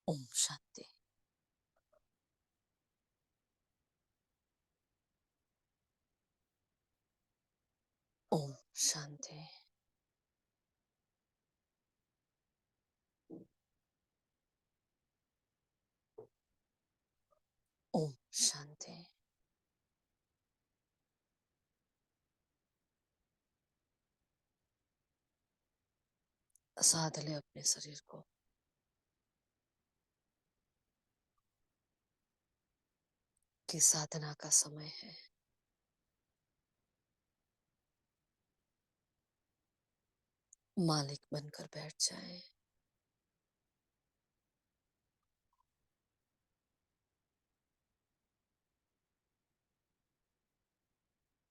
ओम शांति। ओम शांति। ओम शांति। साध ले अपने शरीर को। कि साधना का समय है। मालिक बनकर बैठ जाए।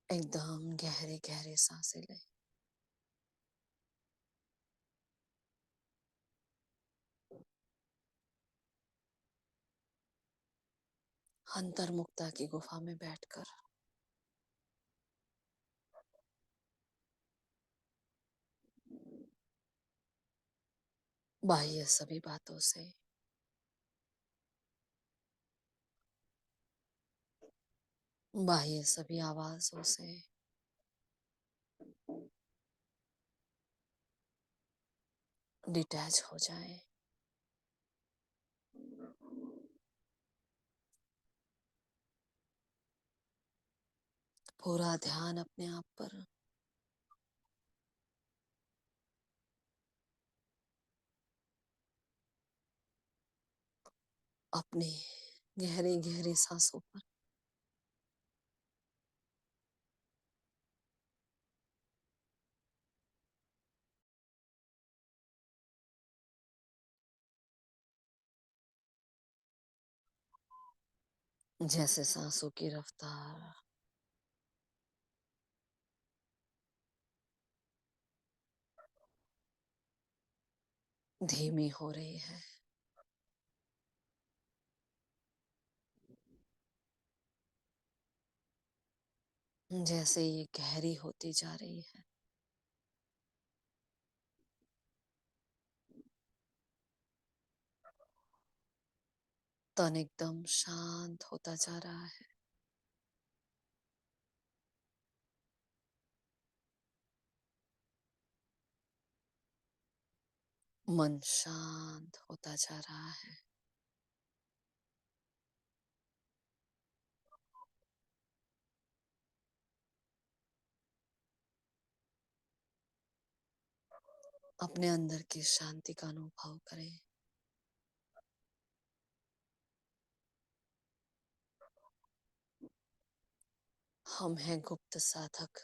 एकदम गहरे गहरे सांसें ले। अंतर्मुक्ता की गुफा में बैठकर बाह्य सभी बातों से, बाह्य सभी आवाजों से डिटैच हो जाए। पूरा ध्यान अपने आप पर, अपनी गहरी गहरी सांसों पर। जैसे सांसों की रफ्तार धीमी हो रही है, जैसे ये गहरी होती जा रही है। तन एकदम शांत होता जा रहा है। मन शांत होता जा रहा है। अपने अंदर की शांति का अनुभव करें। हम हैं गुप्त साधक,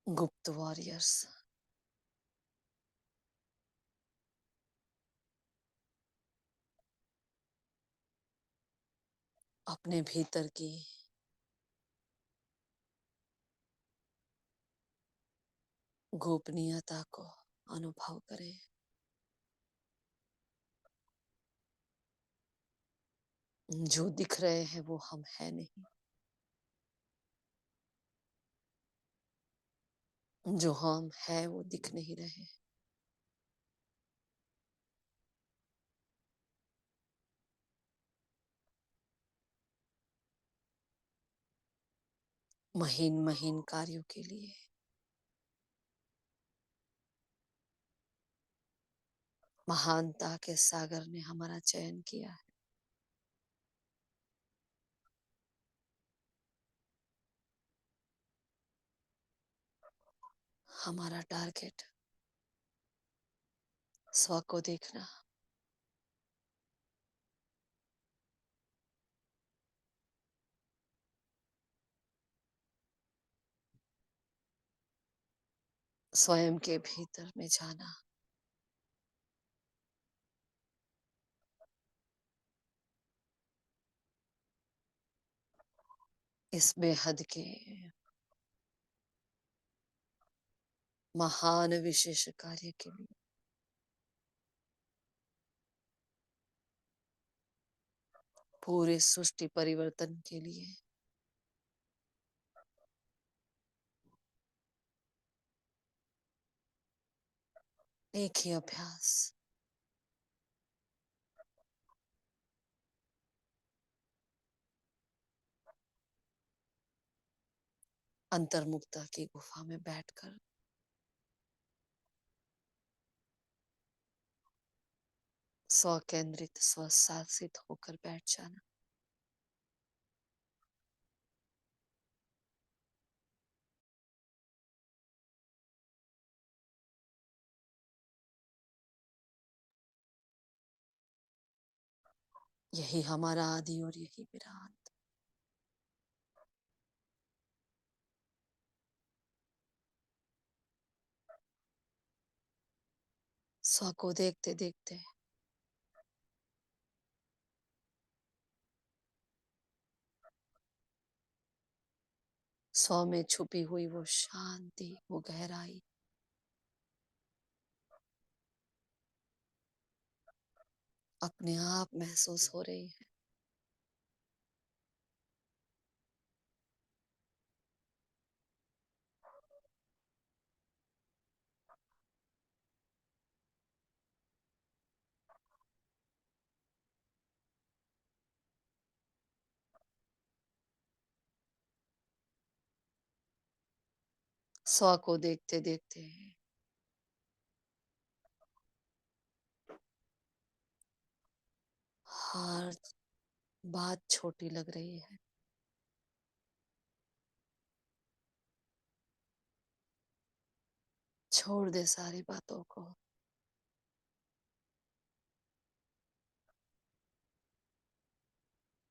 गुप्त वॉरियर्स। अपने भीतर की गोपनीयता को अनुभव करें। जो दिख रहे हैं वो हम है नहीं। जो हम है वो दिख नहीं रहे। महीन महीन कार्यों के लिए महानता के सागर ने हमारा चयन किया है। हमारा टारगेट स्व को देखना, स्वयं के भीतर में जाना, इस बेहद के महान विशेष कार्य के लिए पूरे सृष्टि परिवर्तन के लिए एक ही अभ्यास। अंतर्मुक्ता की गुफा में बैठकर स्वकेंद्रित स्वशासित होकर बैठ जाना। यही हमारा आदि और यही मेरा अंत। स्व को देखते देखते स्व में छुपी हुई वो शांति, वो गहराई अपने आप महसूस हो रही है। स्व को देखते देखते हर बात छोटी लग रही है। छोड़ दे सारी बातों को।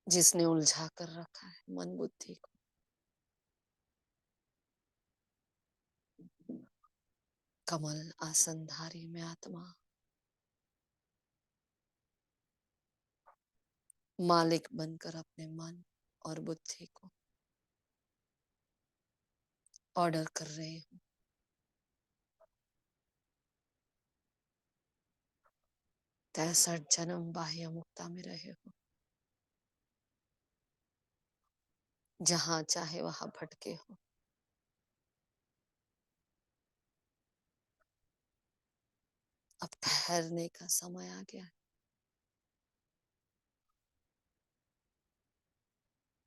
जिसने उलझा कर रखा है मन बुद्धि को। कमल आसनधारी में आत्मा मालिक बनकर अपने मन और बुद्धि को ऑर्डर कर रहे हो। 63 जन्म बाह्य मुक्ता में रहे हो, जहां चाहे वहां भटके हो। अब ठहरने का समय आ गया है।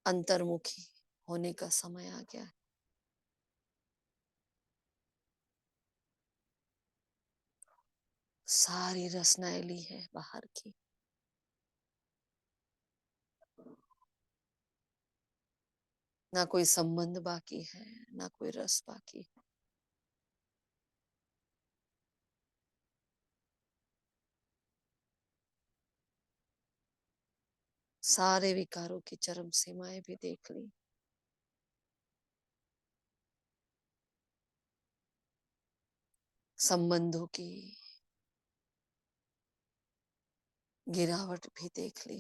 अंतर्मुखी होने का समय आ गया है। सारी रचनाएं ली है बाहर की। ना कोई संबंध बाकी है, ना कोई रस बाकी है। सारे विकारों की चरम सीमाएं भी देख ली। संबंधों की गिरावट भी देख ली।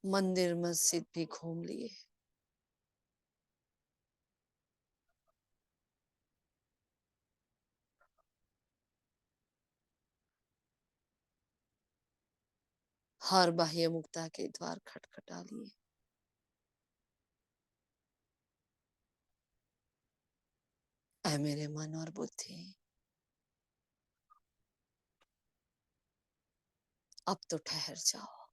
मंदिर मस्जिद भी घूम लिए। हर बाह्य मुक्ता के द्वार खटखटा लिए। ऐ मेरे मन और बुद्धि, अब तो ठहर जाओ।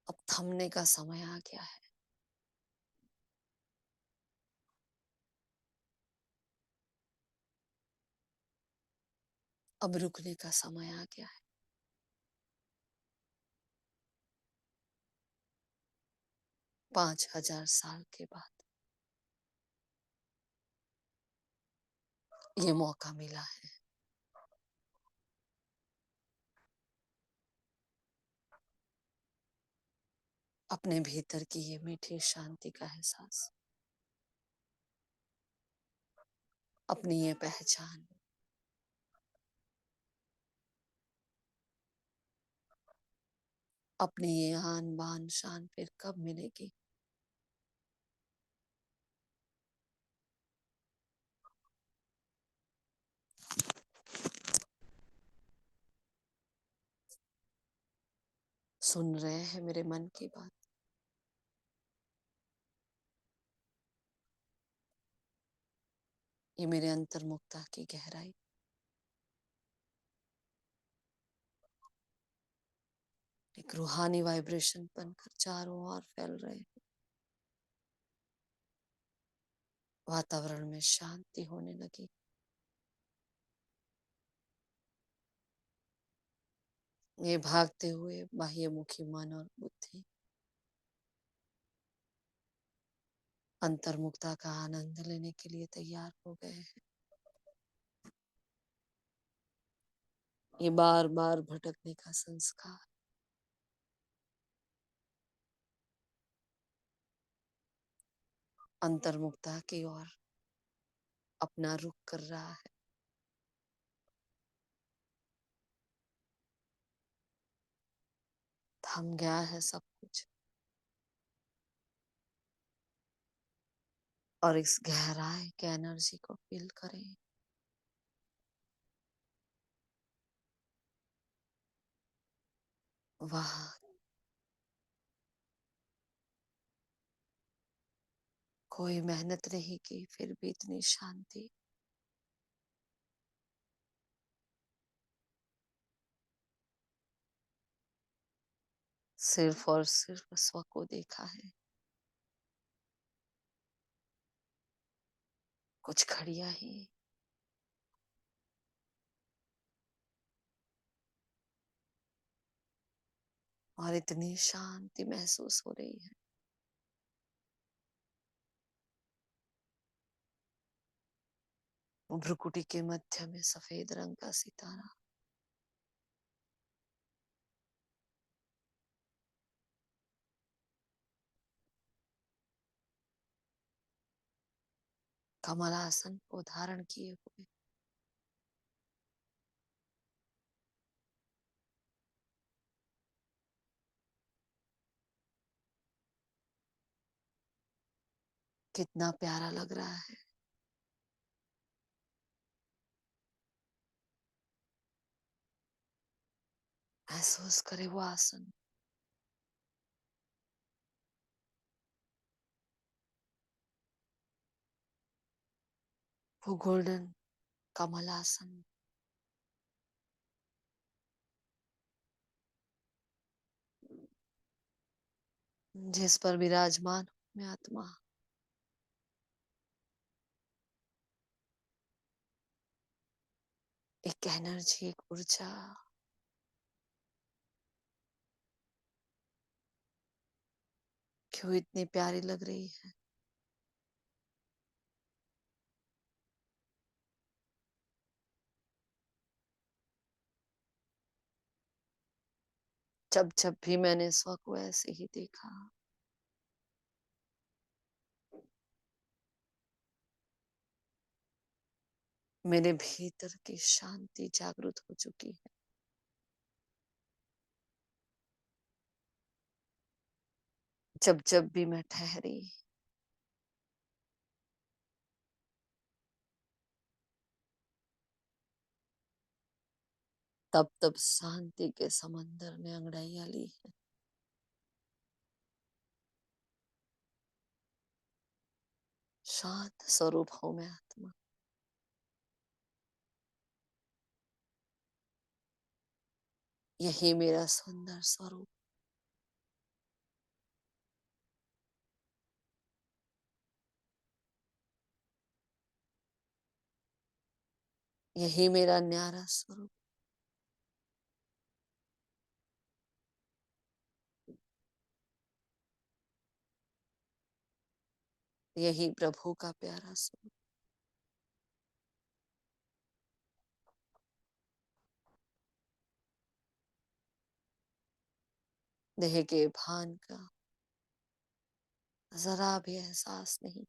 अब थमने का समय आ गया है। अब रुकने का समय आ गया है। 5000 साल के बाद ये मौका मिला है। अपने भीतर की ये मीठी शांति का एहसास, अपनी ये पहचान, अपनी ये आन बान शान फिर कब मिलेगी। सुन रहे हैं मेरे मन की बात। ये मेरे अंतर्मुखता की गहराई, एक रूहानी वाइब्रेशन बनकर चारों ओर फैल रहे हैं। वातावरण में शांति होने लगी। ये भागते हुए बाह्यमुखी मन और बुद्धि अंतर्मुखता का आनंद लेने के लिए तैयार हो गए हैं। ये बार बार भटकने का संस्कार अंतर्मुखता की ओर अपना रुख कर रहा है। थम गया है सब कुछ और इस गहराई के एनर्जी को फील करें। वाह, कोई मेहनत नहीं की फिर भी इतनी शांति। सिर्फ और सिर्फ स्व को देखा है। कुछ घड़ियां ही और इतनी शांति महसूस हो रही है। भ्रुकुटी के मध्य में सफेद रंग का सितारा, कमलासन को धारण किए हुए कितना प्यारा लग रहा है। महसूस करे वो आसन, वो गोल्डन कमलासन जिस पर विराजमान मैं आत्मा एक एनर्जी, एक ऊर्जा क्यों इतनी प्यारी लग रही है। जब जब भी मैंने स्व को ऐसे ही देखा, मेरे भीतर की शांति जागृत हो चुकी है। जब जब भी मैं ठहरी, तब तब शांति के समंदर ने अंगड़ाइयां ली है। शांत स्वरूप हूं मैं आत्मा। यही मेरा सुंदर स्वरूप, यही मेरा न्यारा स्वरूप, यही प्रभु का प्यारा स्वरूप। देह के भान का जरा भी एहसास नहीं।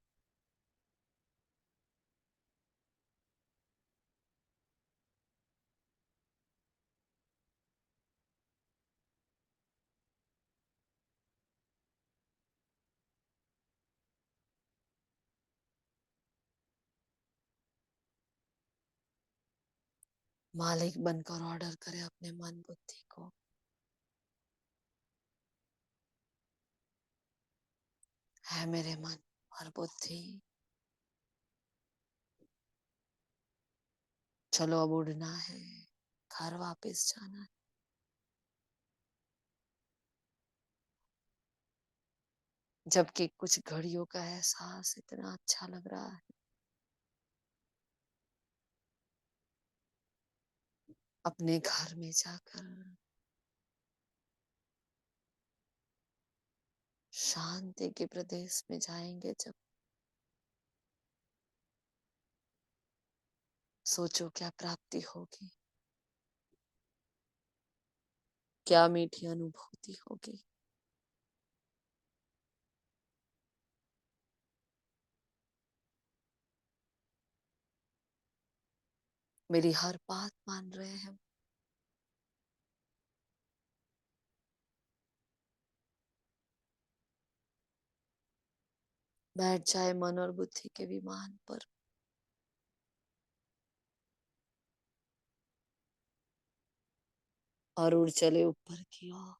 मालिक बनकर ऑर्डर करे अपने मन बुद्धि को। है मेरे मन और बुद्धि। चलो अब उड़ना है, घर वापस जाना है। जबकि कुछ घड़ियों का एहसास इतना अच्छा लग रहा है, अपने घर में जाकर शांति के प्रदेश में जाएंगे जब, सोचो क्या प्राप्ति होगी, क्या मीठी अनुभूति होगी। मेरी हर बात मान रहे हैं। बैठ जाए मन और बुद्धि के विमान पर, और उड़ चले ऊपर की ओर।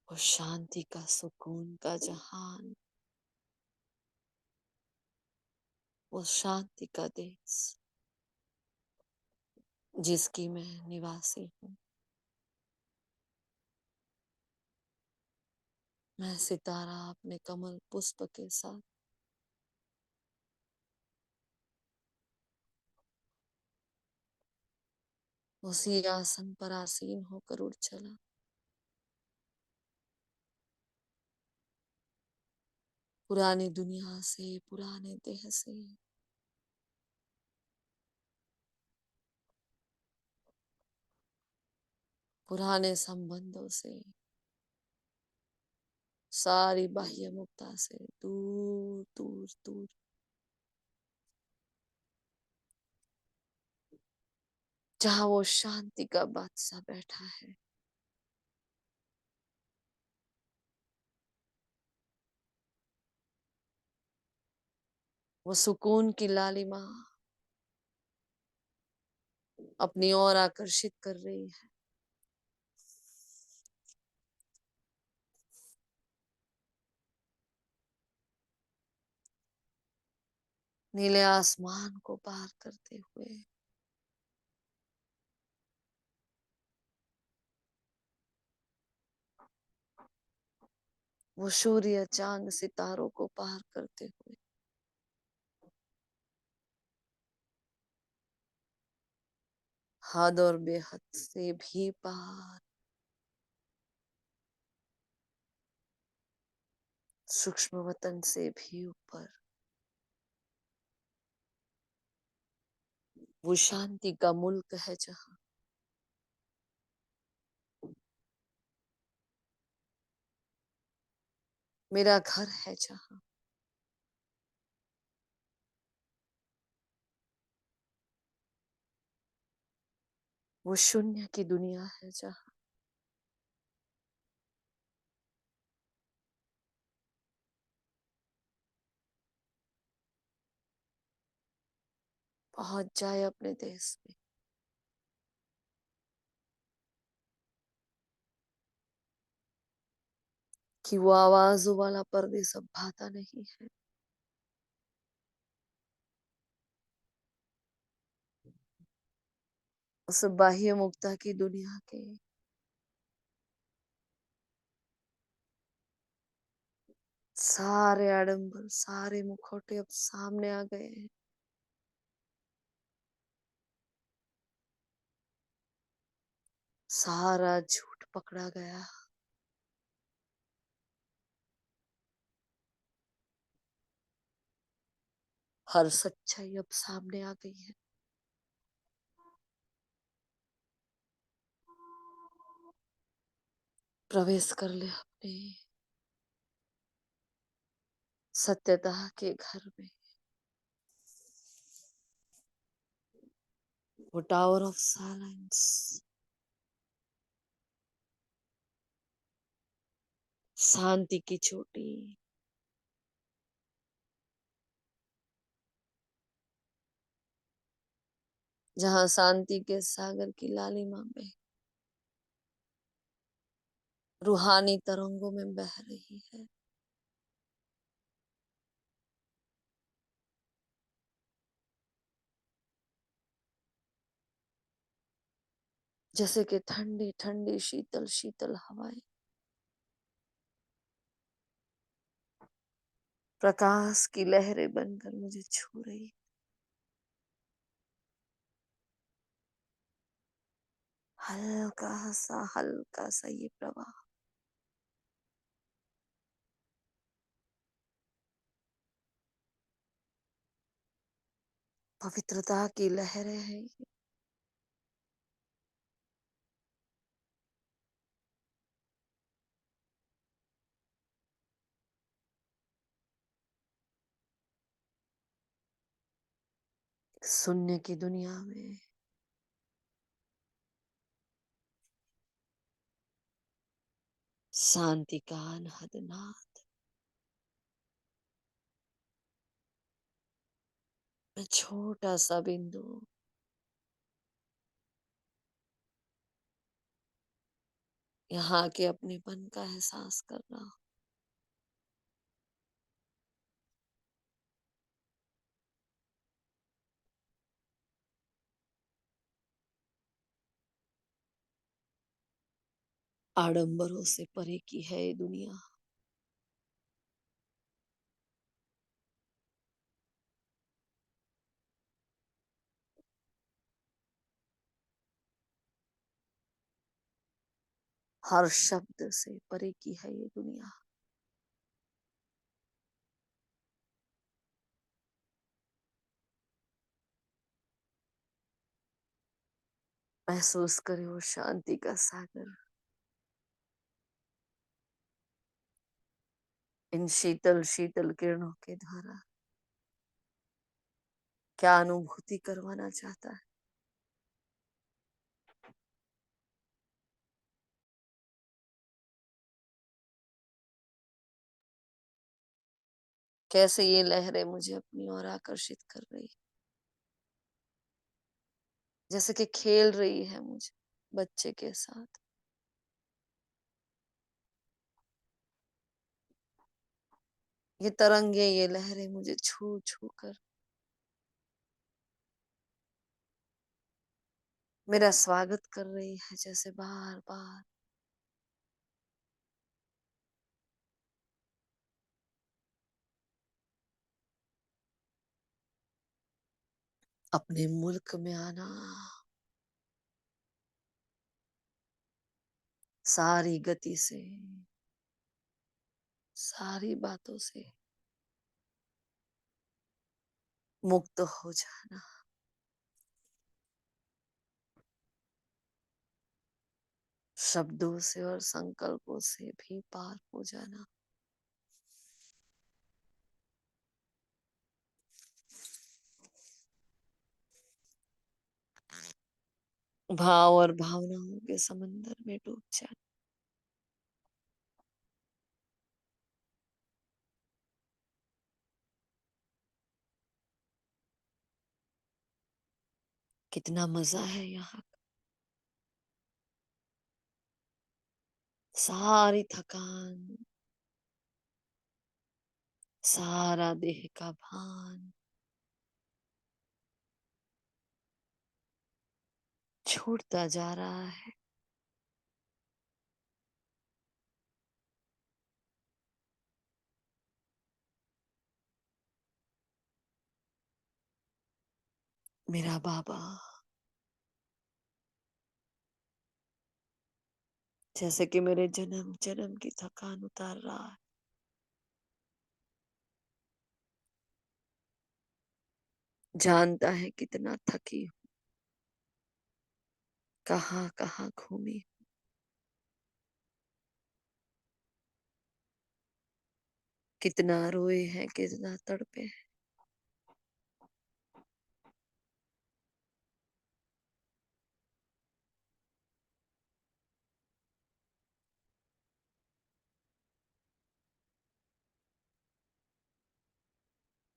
वो शांति का, सुकून का जहान, वो शांति का देश जिसकी मैं निवासी हूँ। मैं सितारा अपने कमल पुष्प के साथ उसी आसन पर आसीन होकर उड़ चला। पुरानी दुनिया से, पुराने देह से, पुराने संबंधों से, सारी बाह्य मुक्ता से दूर दूर दूर, जहां वो शांति का बादशाह बैठा है। वो सुकून की लालिमा अपनी ओर आकर्षित कर रही है। नीले आसमान को पार करते हुए, वो सूर्य चांद सितारों को पार करते हुए, हद और बेहद से भी पार, सूक्ष्म वतन से भी ऊपर, वो शांति का मुल्क है जहां मेरा घर है, जहां वो शून्य की दुनिया है, जहां पहुंच जाए अपने देश में। कि वो आवाजों वाला परदेस अब भाता नहीं है। उस बाह्य मुक्ता की दुनिया के सारे आडंबर, सारे मुखौटे अब सामने आ गए हैं। सारा झूठ पकड़ा गया। हर सच्चाई अब सामने आ गई है। प्रवेश कर ले अपने सत्यता के घर में। वो टावर ऑफ साइलेंस, शांति की चोटी, जहां शांति के सागर की लालिमा में रूहानी तरंगों में बह रही है। जैसे कि ठंडी ठंडी शीतल शीतल हवाएं प्रकाश की लहरें बनकर मुझे छू रही। हल्का सा ये प्रवाह पवित्रता की लहरें हैं ये। शून्य की दुनिया में शांति का अनहद नाद। मैं छोटा सा बिंदु यहाँ के अपनेपन का एहसास कर रहा हूं। आडंबरों से परे की है ये दुनिया। हर शब्द से परे की है ये दुनिया। महसूस करे वो शांति का सागर। इन शीतल शीतल किरणों के द्वारा क्या अनुभूति करवाना चाहता है। कैसे ये लहरें मुझे अपनी ओर आकर्षित कर रही, जैसे कि खेल रही है मुझे बच्चे के साथ। ये तरंगे ये लहरें मुझे छू छू कर मेरा स्वागत कर रही है, जैसे बार बार अपने मुल्क में आना। सारी गति से, सारी बातों से मुक्त हो जाना। शब्दों से और संकल्पों से भी पार हो जाना। भाव और भावनाओं के समंदर में डूब जाना। कितना मजा है यहाँ। सारी थकान, सारा देह का भान छूटता जा रहा है। मेरा बाबा जैसे कि मेरे जन्म जन्म की थकान उतार रहा है। जानता है कितना थकी हूँ, कहाँ कहाँ घूमी, कितना रोए हैं, कितना तड़पे हैं।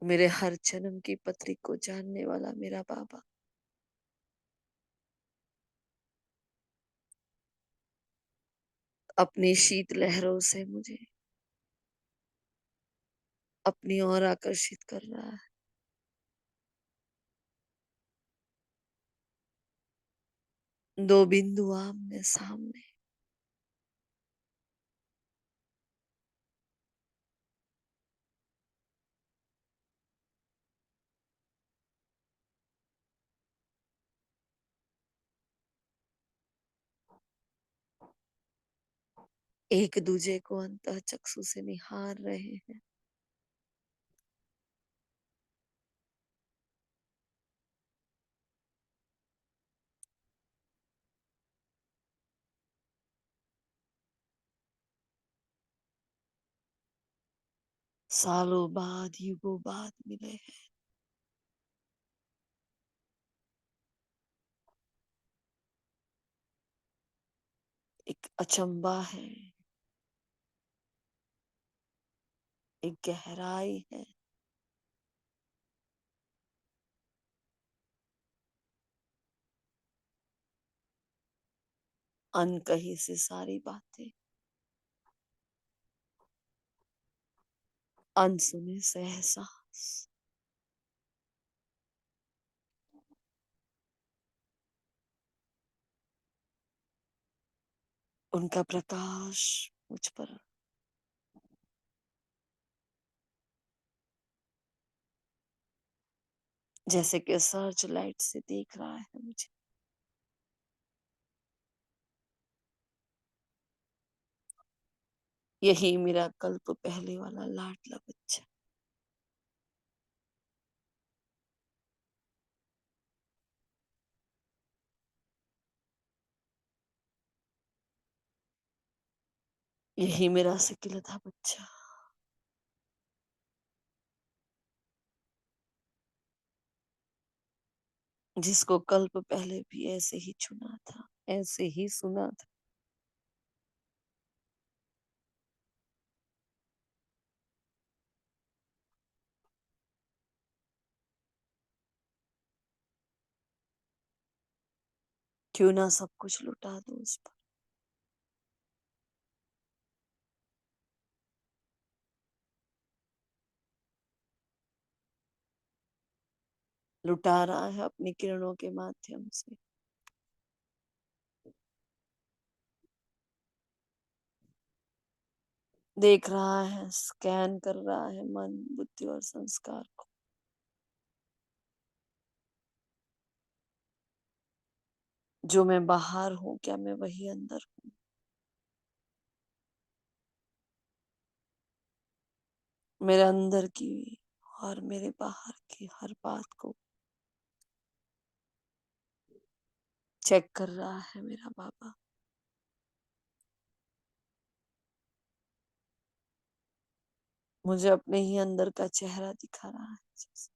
मेरे हर जन्म की पत्री को जानने वाला मेरा बाबा अपनी शीत लहरों से मुझे अपनी ओर आकर्षित कर रहा है। दो बिंदु आमने सामने, एक दूजे को अंतःचक्षु से निहार रहे हैं। सालों बाद, युगों बाद मिले हैं। एक अचंबा है, एक गहराई है। अनकही से सारी बातें, अनसुने से एहसास। उनका प्रकाश मुझ पर, जैसे कि सर्च लाइट से देख रहा है मुझे। यही मेरा कल्प पहले वाला लाडला बच्चा। यही मेरा सिकिलता बच्चा, जिसको कल्प पहले भी ऐसे ही चुना था, ऐसे ही सुना था। क्यों ना सब कुछ लुटा दूं उस पर। लुटा रहा है अपनी किरणों के माध्यम से। देख रहा है, स्कैन कर रहा है मन, बुद्धि और संस्कार को। जो मैं बाहर हूं, क्या मैं वही अंदर हूं? मेरे अंदर की और मेरे बाहर की हर बात को चेक कर रहा है मेरा बाबा। मुझे अपने ही अंदर का चेहरा दिखा रहा है जैसे।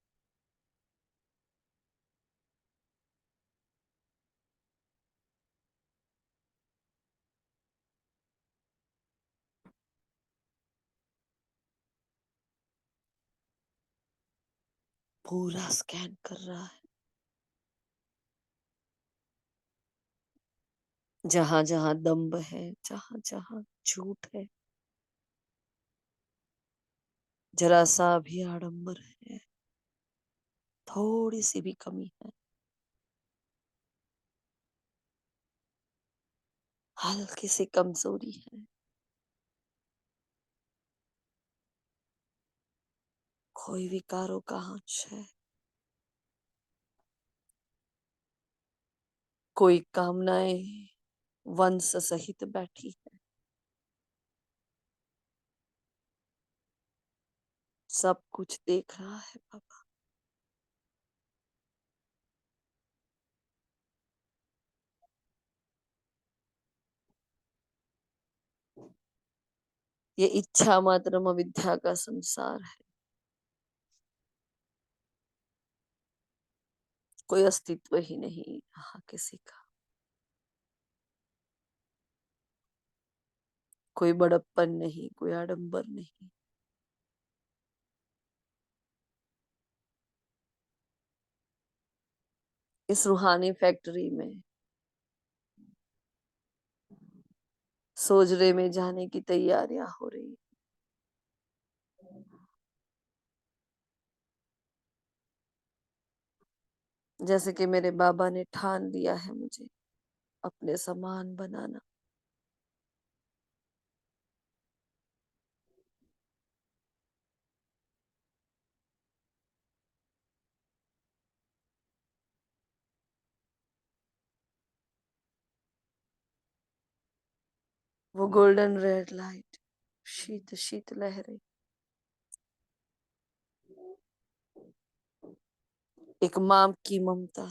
पूरा स्कैन कर रहा है। जहां जहां दम्भ है, जहां जहां झूठ है, जरा सा भी आडंबर है, थोड़ी सी भी कमी है, हल्की सी कमजोरी है, कोई विकारों का अंश है, कोई कामनाएं वंश सहित बैठी है। सब कुछ देख रहा है बाबा। ये इच्छा मात्र अविद्या का संसार है। कोई अस्तित्व ही नहीं यहाँ किसी का। कोई बड़प्पन नहीं, कोई आडंबर नहीं। इस रूहानी फैक्ट्री में सोजरे में जाने की तैयारियां हो रही। जैसे कि मेरे बाबा ने ठान लिया है मुझे अपने समान बनाना। वो गोल्डन रेड लाइट, शीत शीत लहरें, एक माँ की ममता,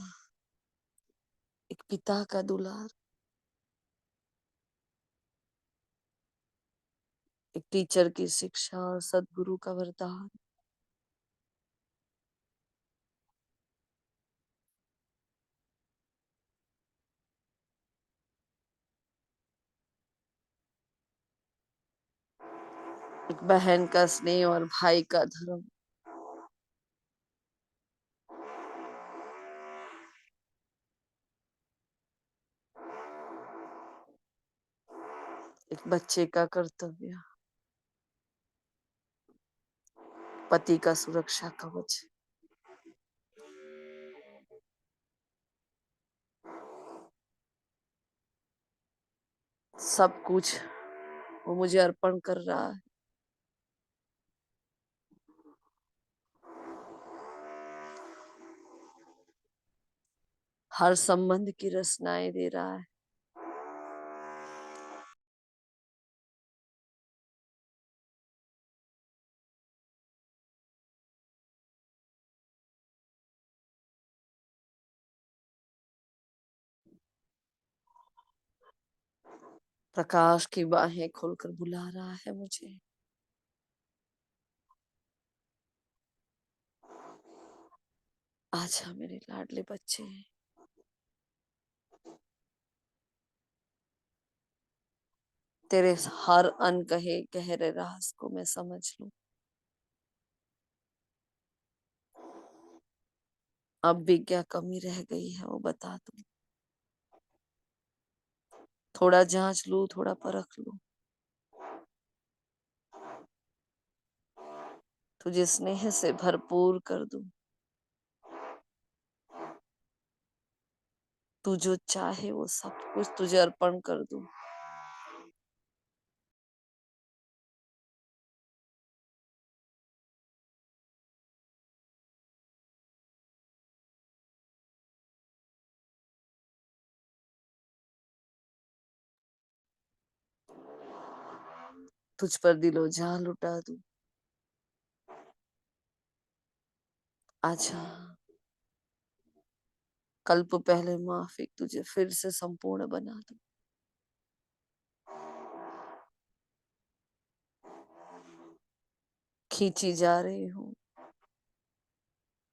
एक पिता का दुलार, एक टीचर की शिक्षा और सदगुरु का वरदान। एक बहन का स्नेह और भाई का धर्म। एक बच्चे का कर्तव्य, पति का सुरक्षा कवच। सब कुछ वो मुझे अर्पण कर रहा है। हर संबंध की रचनाएं दे रहा है। प्रकाश की बाहें खोलकर बुला रहा है मुझे। आजा मेरे लाडले बच्चे, तेरे हर अनकहे गहरे राज को मैं समझ लूं। अब भी क्या कमी रह गई है वो बता दूं। थोड़ा जांच लूं, थोड़ा परख लूं, तुझे स्नेह से भरपूर कर दूं। तू जो चाहे वो सब कुछ तुझे अर्पण कर दूं। तुझ पर दिलो जान लुटा दूं। आजा, कल्प पहले माफिक तुझे फिर से संपूर्ण बना दूं। खींची जा रही हूँ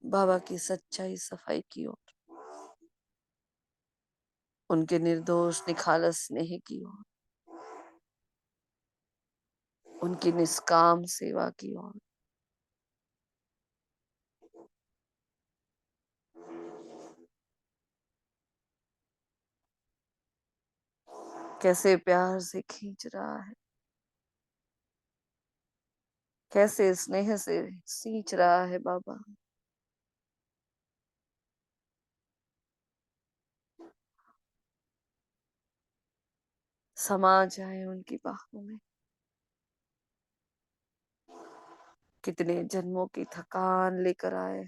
बाबा की सच्चाई सफाई की ओर, उनके निर्दोष निखालस स्नेह की ओर, उनकी निष्काम सेवा की ओर। कैसे प्यार से खींच रहा है, कैसे स्नेह से सींच रहा है बाबा। समा जाए उनकी बाहों में। कितने जन्मों की थकान लेकर आए।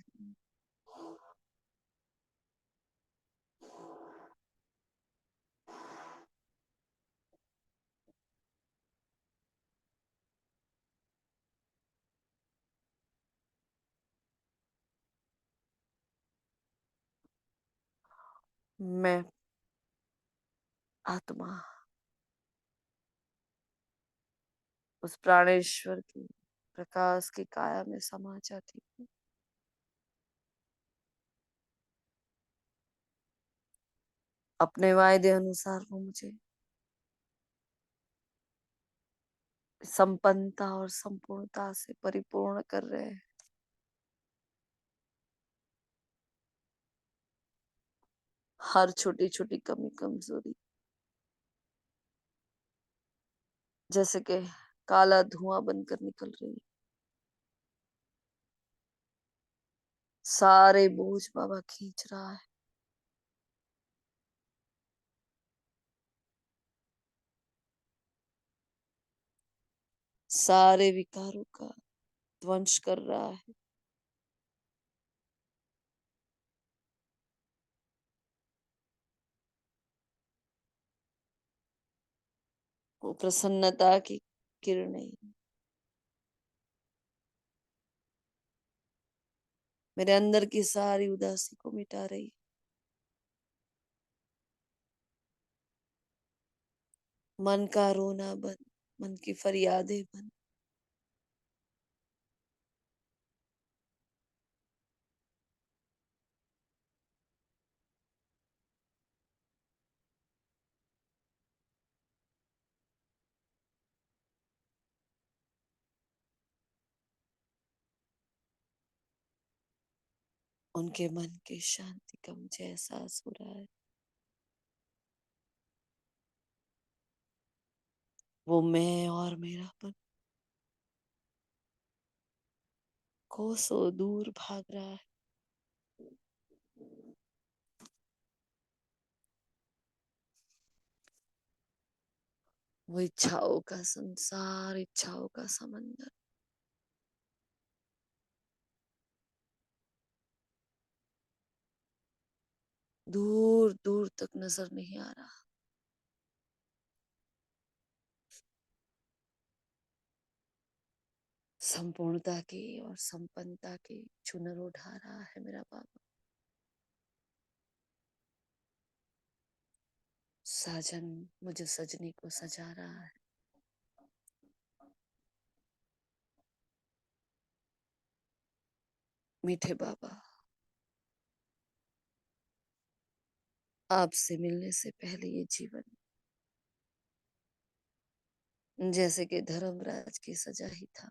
मैं आत्मा उस प्राणेश्वर की प्रकाश की काया में समा जाती हूँ। अपने वायदे अनुसार वो मुझे संपन्नता और संपूर्णता से परिपूर्ण कर रहे हैं। हर छोटी छोटी कमी कमजोरी जैसे कि काला धुआं बनकर निकल रही है। सारे बोझ बाबा खींच रहा है। सारे विकारों का ध्वंस कर रहा है। वो प्रसन्नता की किरणें मेरे अंदर की सारी उदासी को मिटा रही है। मन का रोना बंद, मन की फरियादें बंद। उनके मन की शांति का मुझे एहसास हो रहा है। वो मैं और मेरापन कोसों दूर भाग रहा है। वो इच्छाओं का संसार, इच्छाओं का समंदर दूर दूर तक नजर नहीं आ रहा। संपूर्णता की और संपन्नता की चुनर उठा रहा है मेरा बाबा। साजन मुझे सजनी को सजा रहा है। मीठे बाबा, आपसे मिलने से पहले ये जीवन जैसे कि धर्मराज की सजा ही था।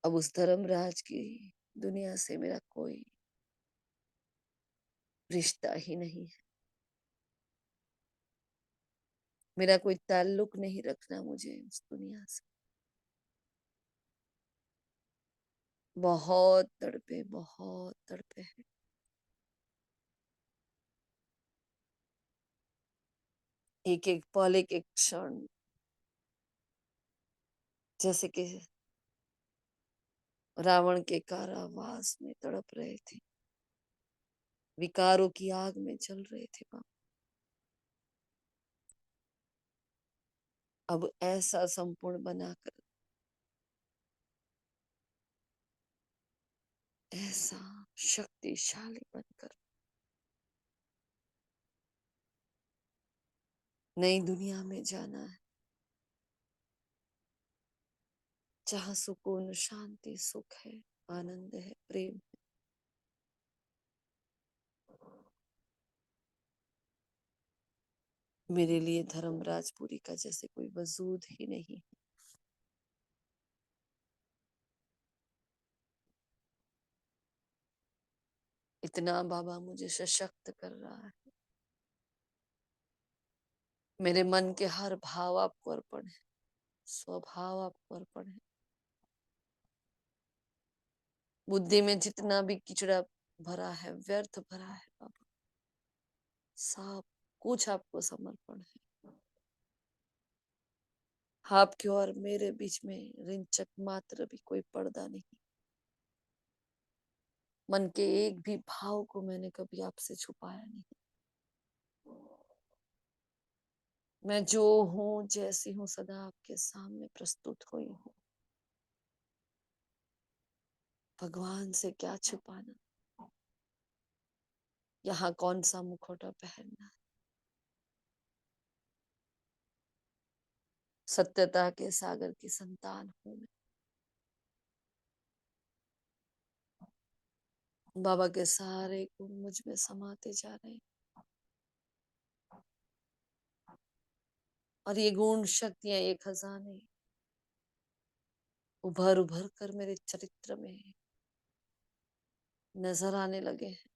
अब उस धर्मराज की दुनिया से मेरा कोई रिश्ता ही नहीं है। मेरा कोई ताल्लुक नहीं रखना मुझे उस दुनिया से। बहुत तड़पे, बहुत तड़पे हैं। एक एक पल, एक एक क्षण जैसे कि रावण के कारावास में तड़प रहे थे, विकारों की आग में जल रहे थे बाबा। अब ऐसा संपूर्ण बनाकर, ऐसा शक्तिशाली बनकर नई दुनिया में जाना है, जहाँ सुकून, शांति, सुख है, आनंद है, प्रेम है। मेरे लिए धर्मराजपुरी का जैसे कोई वजूद ही नहीं। इतना बाबा मुझे सशक्त कर रहा है। मेरे मन के हर भाव आपको अर्पण है, स्वभाव आपको अर्पण है। बुद्धि में जितना भी किचड़ा भरा है, व्यर्थ भरा है बाबा, सब कुछ आपको समर्पण है। आपके और मेरे बीच में रिंचक मात्र भी कोई पर्दा नहीं। मन के एक भी भाव को मैंने कभी आपसे छुपाया नहीं। मैं जो हूँ, जैसी हूँ, सदा आपके सामने प्रस्तुत हुई हूँ। भगवान से क्या छुपाना, यहाँ कौन सा मुखौटा पहनना। सत्यता के सागर की संतान हूँ मैं। बाबा के सारे गुण मुझ में समाते जा रहे हैं, और ये गुण शक्तियां, ये खजाने उभर उभर कर मेरे चरित्र में नजर आने लगे हैं।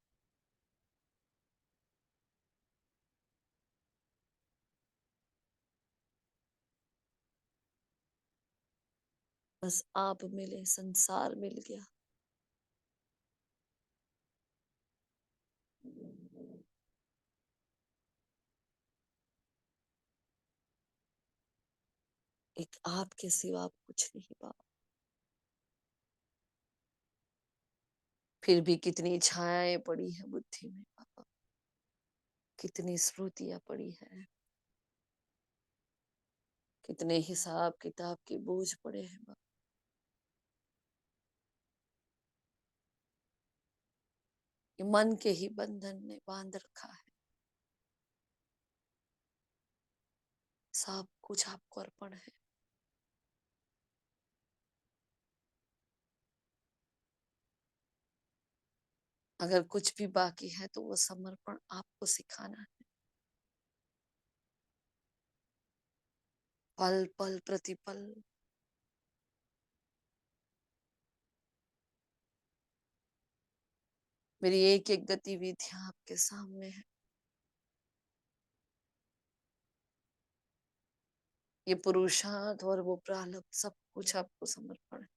बस आप मिले, संसार मिल गया। एक आपके सिवा आप कुछ नहीं बाबा। फिर भी कितनी छायाएं पड़ी है बुद्धि में बाबा, कितनी स्मृतियां पड़ी है, कितने हिसाब किताब के बोझ पड़े हैं बाबा। ये मन के ही बंधन ने बांध रखा है। सब कुछ आपको अर्पण है। अगर कुछ भी बाकी है तो वो समर्पण आपको सिखाना है। पल पल प्रतिपल मेरी एक एक गतिविधियां आपके सामने है। ये पुरुषार्थ और वो प्रारब्ध सब कुछ आपको समर्पण है।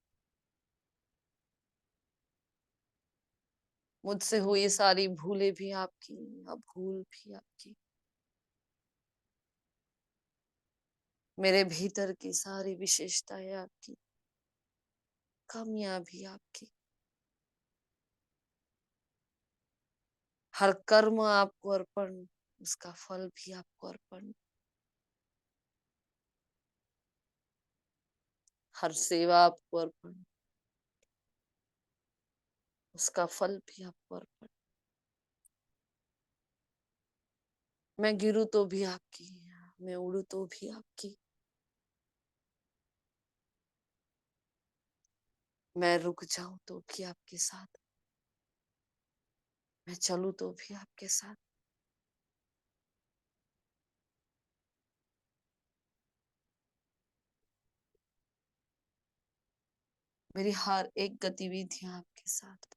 मुझसे हुई सारी भूलें भी आपकी, अब भूल भी आपकी। मेरे भीतर की सारी विशेषताएं आपकी, कमियां भी आपकी। हर कर्म आपको अर्पण, उसका फल भी आपको अर्पण। हर सेवा आपको अर्पण, उसका फल भी आपको अर्पण। मैं गिरूं तो भी आपकी, मैं उड़ू तो भी आपकी, मैं रुक जाऊं तो भी आपके साथ, मैं चलूं तो भी आपके साथ। मेरी हर एक गतिविधियां आपके साथ।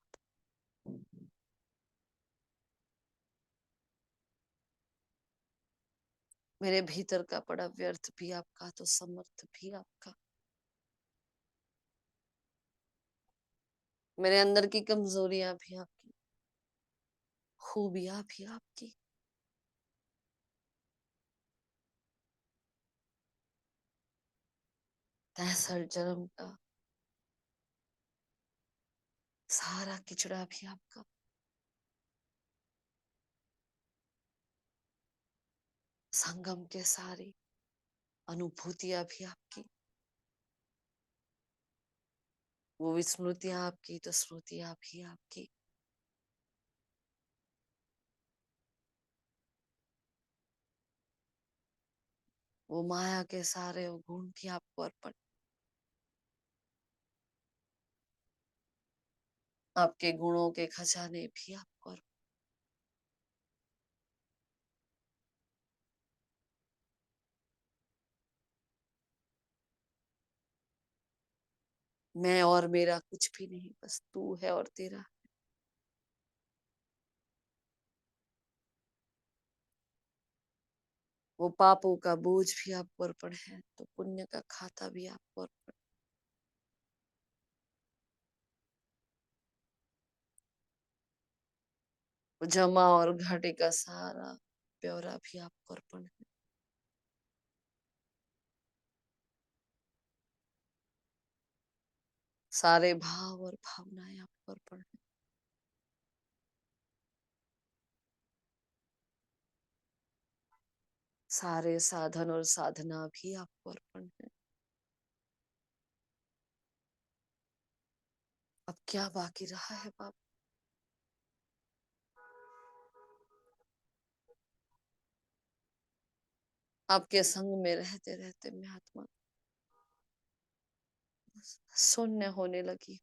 मेरे भीतर का पड़ा व्यर्थ भी आपका तो समर्थ भी आपका। मेरे अंदर की कमजोरियां भी आपकी, खूबियां भी आपकी। तैसर जन्म का सारा किचड़ा भी आपका। संगम के सारी अनुभूतियां भी आपकी। वो विस्मृतियां आपकी तो स्मृतियां भी आपकी। वो माया के सारे वो गुण भी आपको अर्पण। आपके गुणों के खजाने भी आपको अर्पण। मैं और मेरा कुछ भी नहीं, बस तू है और तेरा। वो पापों का बोझ भी आपको अर्पण है तो पुण्य का खाता भी आपको अर्पण। वो जमा और घाटे का सारा ब्यौरा भी आपको अर्पण है। सारे भाव और भावनाएं आपको अर्पण है। सारे साधन और साधना भी आपको अर्पण है। अब क्या बाकी रहा है बाप। आपके संग में रहते रहते मैं आत्मा शून्य होने लगी।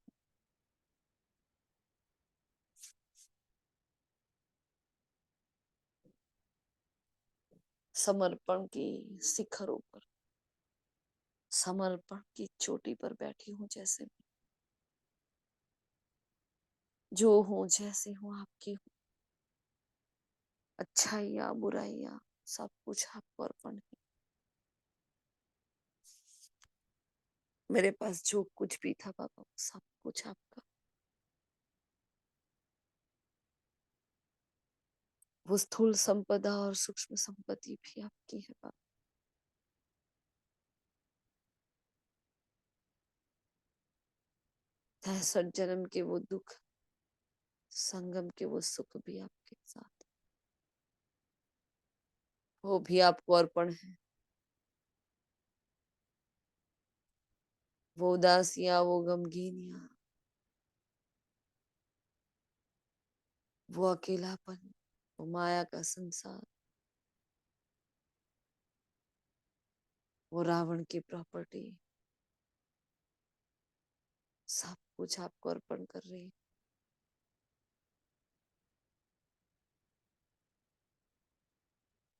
समर्पण की शिखरों पर, समर्पण की चोटी पर बैठी हूँ जैसे। जो हूँ जैसी हूँ आपकी हूँ। अच्छाइयाँ बुराइयाँ सब कुछ आपको अर्पण है। मेरे पास जो कुछ भी था बाबा, सब कुछ आपका। वो स्थूल संपदा और सूक्ष्म संपत्ति भी आपकी है बाबा। तैसठ जन्म के वो दुख, संगम के वो सुख भी आपके साथ, वो भी आपको अर्पण है। वो उदासियां, वो गमगीनियां, वो अकेलापन, वो माया का संसार, वो रावण की प्रॉपर्टी, सब कुछ आपको अर्पण कर रही है।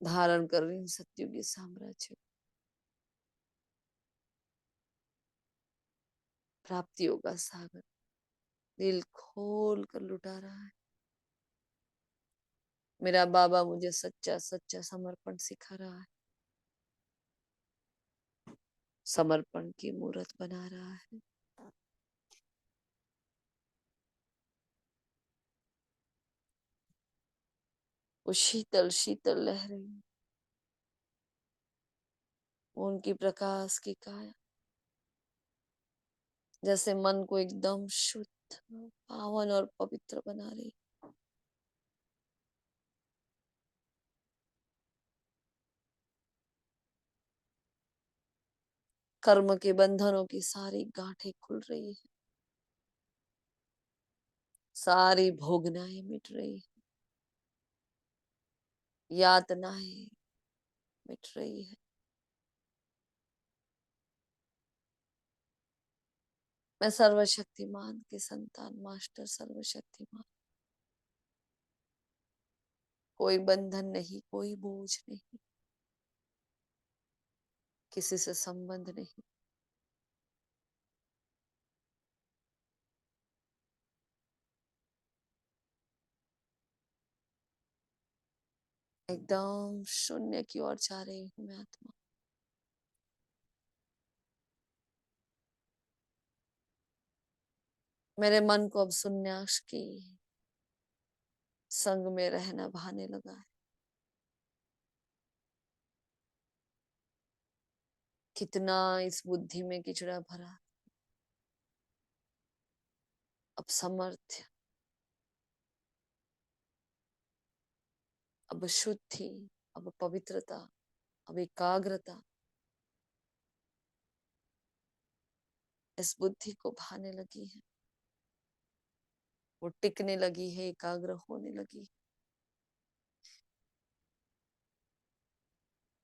धारण कर रही हूँ सत्युगी साम्राज्य, प्राप्तियों का सागर दिल खोल कर लुटा रहा है। मेरा बाबा मुझे सच्चा सच्चा समर्पण सिखा रहा है, समर्पण की मूर्त बना रहा है। वो शीतल शीतल लहरें, उनकी प्रकाश की काया जैसे मन को एकदम शुद्ध, पावन और पवित्र बना रही। कर्म के बंधनों की सारी गांठें खुल रही है, सारी भोगनाएं मिट रही है, यातनाएं मिट रही है। मैं सर्वशक्तिमान के संतान, मास्टर सर्वशक्तिमान, कोई बंधन नहीं, कोई बोझ नहीं, किसी से संबंध नहीं। एकदम शून्य की ओर जा रही हूँ मैं आत्मा। मेरे मन को अब संन्यास की संग में रहना भाने लगा है। कितना इस बुद्धि में किचड़ा भरा, अब समर्थ्य, अब शुद्धि, अब पवित्रता, अब एकाग्रता इस बुद्धि को भाने लगी है। वो टिकने लगी है, एकाग्र होने लगी।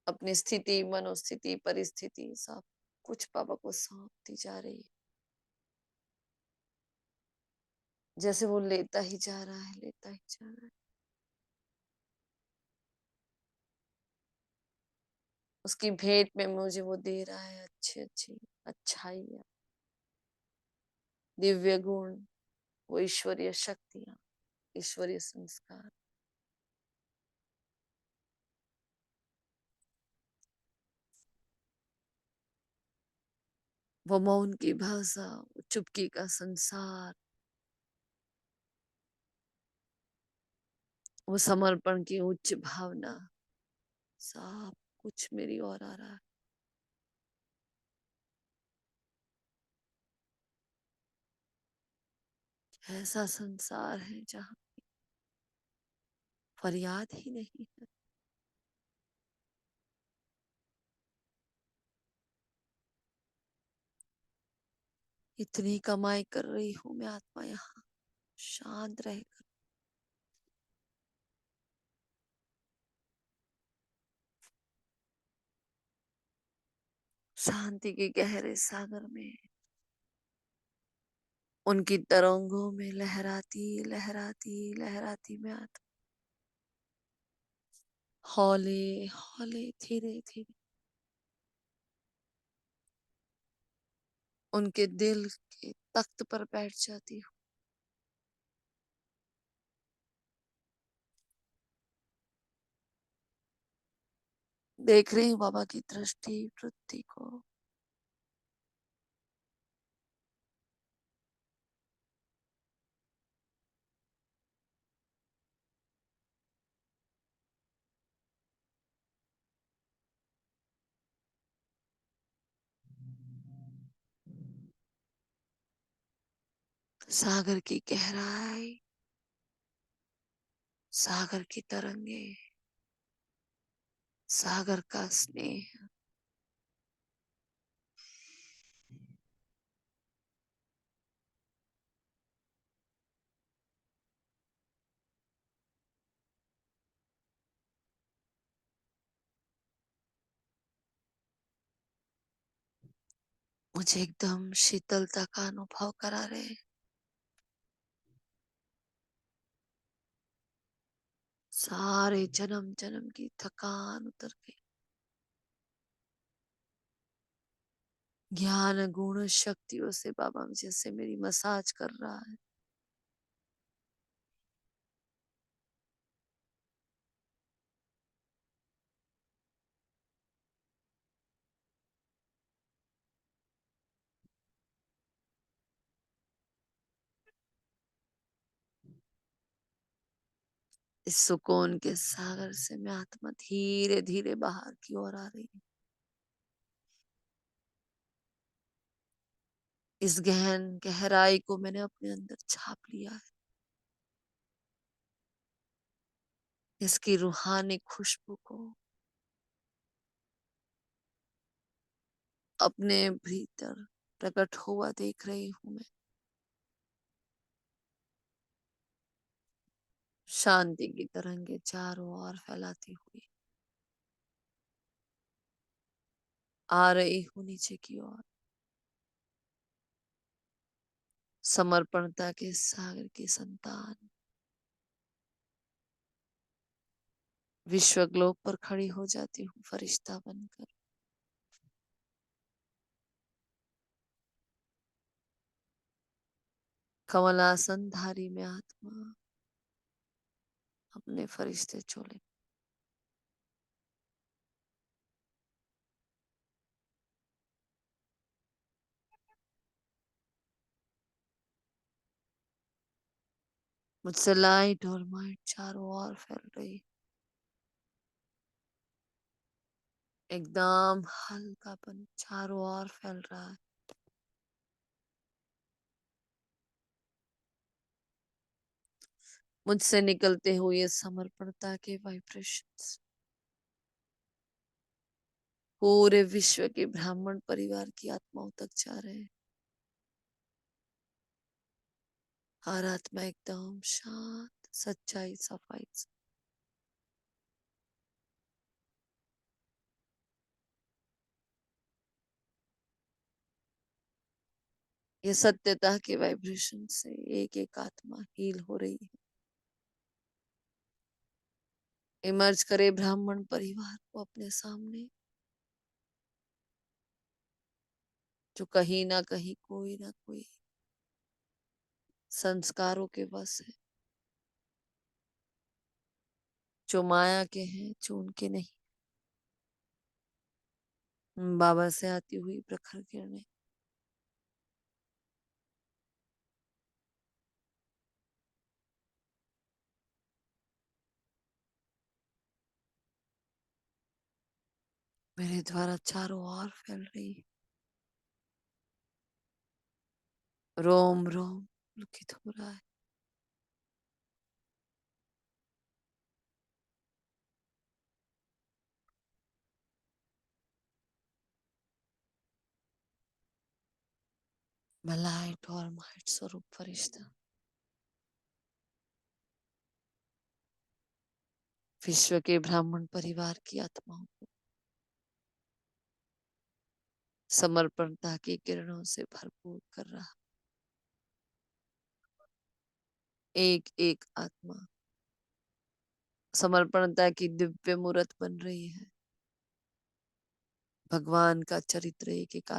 अपनी स्थिति, मनोस्थिति, परिस्थिति सब कुछ बाबा को सौंपती जा रही है। जैसे वो लेता ही जा रहा है, लेता ही जा रहा है। उसकी भेंट में मुझे वो दे रहा है अच्छी अच्छी अच्छाइयाँ, दिव्य गुण, वो ईश्वरीय शक्तियाँ, ईश्वरीय संस्कार। वो मौन की भाषा, वो चुपकी का संसार, वो समर्पण की उच्च भावना, सब कुछ मेरी ओर आ रहा है। ऐसा संसार है जहाँ फरियाद ही नहीं है। इतनी कमाई कर रही हूँ मैं आत्मा यहाँ, शांत रहकर शांति के गहरे सागर में, उनकी तरंगों में लहराती लहराती लहराती मैं आत्मा, हौले हौले धीरे धीरे उनके दिल के तख्त पर बैठ जाती हूँ। देख रही हूँ बाबा की दृष्टि वृत्ति को, सागर की गहराई, सागर की तरंगे, सागर का स्नेह। मुझे एकदम शीतलता का अनुभव करा रहे हैं। सारे जन्म जन्म की थकान उतर गई। ज्ञान गुण शक्तियों से बाबा जैसे मेरी मसाज कर रहा है। इस सुकून के सागर से मैं आत्मा धीरे धीरे बाहर की ओर आ रही हूँ। इस गहन गहराई को मैंने अपने अंदर छाप लिया है। इसकी रूहानी खुशबू को अपने भीतर प्रकट हुआ देख रही हूँ मैं। शांति की तरंगे चारों ओर फैलाती हुई आ रही हूँ नीचे की ओर। समर्पणता के सागर की संतान विश्व ग्लोब पर खड़ी हो जाती हूँ फरिश्ता बनकर। कमलासन धारी में आत्मा अपने फरिश्ते चोले। मुझसे लाइट और माइट चारों ओर फैल रही। एकदम हल्कापन चारों ओर फैल रहा है। मुझसे निकलते हुए समर्पणता के वाइब्रेशंस पूरे विश्व के ब्राह्मण परिवार की आत्माओं तक जा रहे हैं। हर आत्मा एकदम शांत, सच्चाई, सफाई से। ये सत्यता के वाइब्रेशन से एक एक आत्मा हील हो रही है। इमर्ज करे ब्राह्मण परिवार को अपने सामने, जो कहीं ना कहीं कोई ना कोई संस्कारों के वश है, जो माया के हैं, जो उनके नहीं। बाबा से आती हुई प्रखर किरणें मेरे द्वारा चारों ओर फैल रही है। रोम रोम पुलकित हो रहा है। मैं लाइट और माइट स्वरूप फरिश्ता विश्व के ब्राह्मण परिवार की आत्माओं को समर्पणता की किरणों से भरपूर कर रहा। एक एक आत्मा समर्पणता की दिव्य मूर्त बन रही है। भगवान का चरित्र एक एक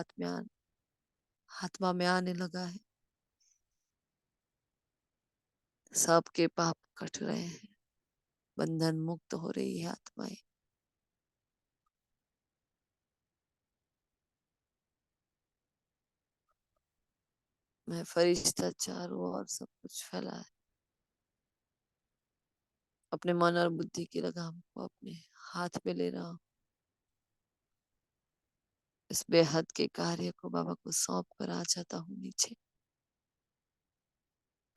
आत्मा में आने लगा है। सबके पाप कट रहे हैं। बंधन मुक्त हो रही है आत्माएं। मैं फरिश्ता चारों ओर सब कुछ फैला है। अपने मन और बुद्धि की लगाम को अपने हाथ में ले रहा हूँ। इस बेहद के कार्य को बाबा को सौंप कर आ जाता हूँ नीचे।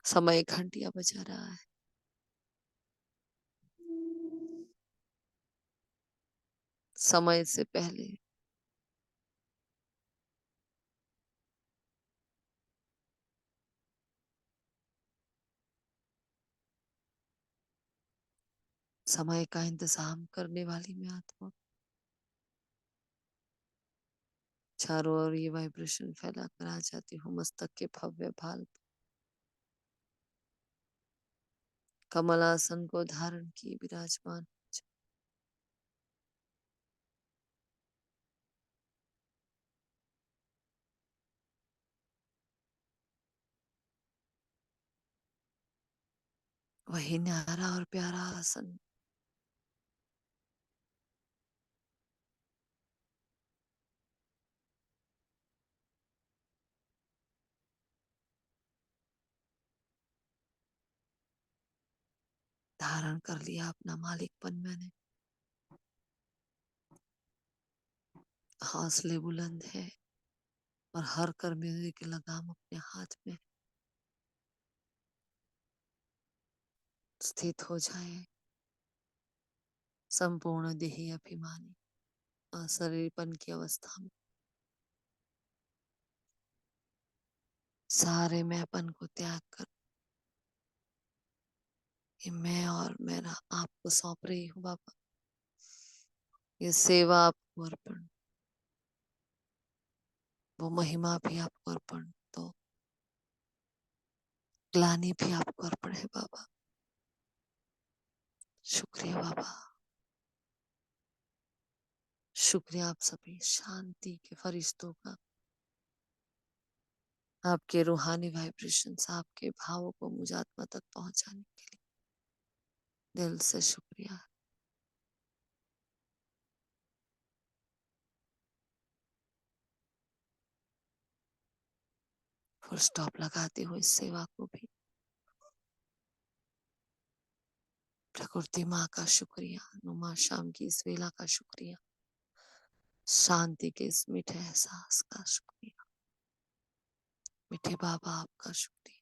समय घंटियां बजा रहा है। समय से पहले समय का इंतजाम करने वाली मैं आत्मा, चारों ओर ये वाइब्रेशन फैला कर आ जाती हूँ मस्तक के भव्य भाल, कमलासन को धारण किए विराजमान। वही न्यारा और प्यारा आसन, धारण कर लिया अपना मालिकपन मैंने। हौसले बुलंद है और हर कर्म की लगाम अपने हाथ में स्थित हो जाए। संपूर्ण देही अभिमानी अशरीरपन की अवस्था में सारे मैंपन को त्याग कर कि मैं और मेरा आपको सौंप रही हूँ बाबा। ये सेवा आपको अर्पण, वो महिमा भी आपको अर्पण, तो ग्लानि भी आपको अर्पण है बाबा। शुक्रिया बाबा, शुक्रिया आप सभी शांति के फरिश्तों का, आपके रूहानी वाइब्रेशंस, आपके भावों को मुझ आत्मा तक पहुंचाने के लिए दिल से शुक्रिया। फुल स्टॉप लगाती हूँ इस सेवा को भी। प्रकृति माँ का शुक्रिया, नुमा शाम की इस वेला का शुक्रिया, शांति के इस मीठे एहसास का शुक्रिया, मीठे बाबा आपका शुक्रिया।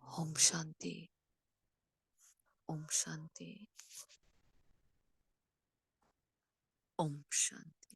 ओम शांति, ओम शांति, ओम शांति।